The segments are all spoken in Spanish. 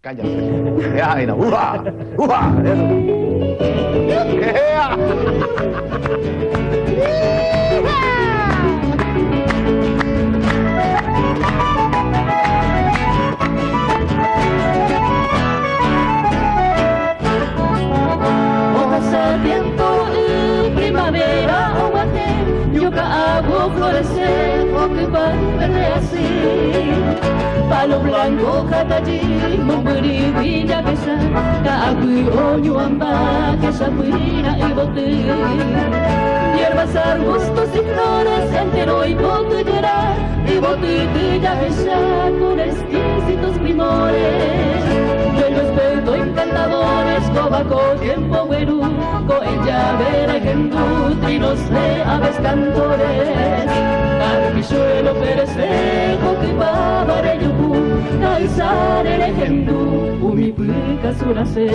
Cállate. Ya, mira, ¡uja! ¡Uja! Eso. ¡Ea! Hojas al viento y primavera o guate, yo que hago florecer o que van verde así. Palo blanco kataji memberi wija besa ka aku onyu amba que sapira y bote. Hierbas, arbustos y flores entero y bote llorar y bote ya besa con exquisitos primores. Yo respeto encantadores, cobaco tiempo güeru, co ella vera gendu, trinos de aves cantores. Suelo peresejo que va para yuku, calzar el ejemplo, umi puka surase.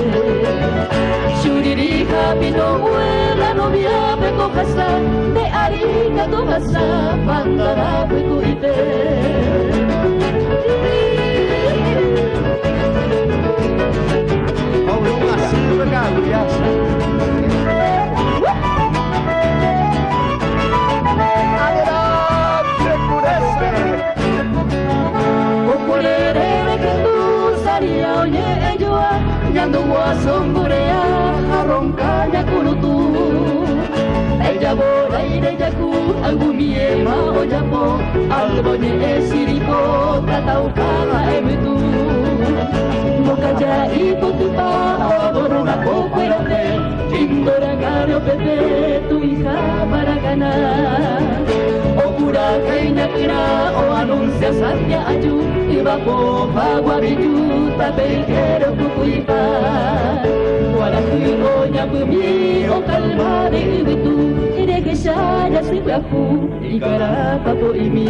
Shuriri capito vuela novia peko hasa, de ariga to hasa, pantara peko ite. Oh, lu así legal, biasa. Nyando wasomburea haronkanya kunutu ella bola ire jaku angumie ma ojapo albonye esiriko tatau kala emutu mokaja ipotupa oborona kokuerote indora gario pepe tu hija para ganar okura kainya kira o anuncia satya aju ibapo bagua biju tapi quiero kukuipa wala kuyo nyabumi o kalma de itu ide que ya siempre aku igarapa po imi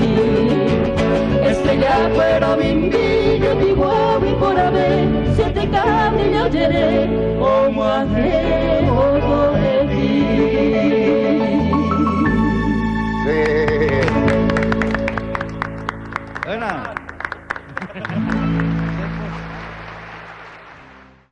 estrella pero mimbi yo digo mi por haber siete caminos llené o muaje o poeti. Sí. Buena.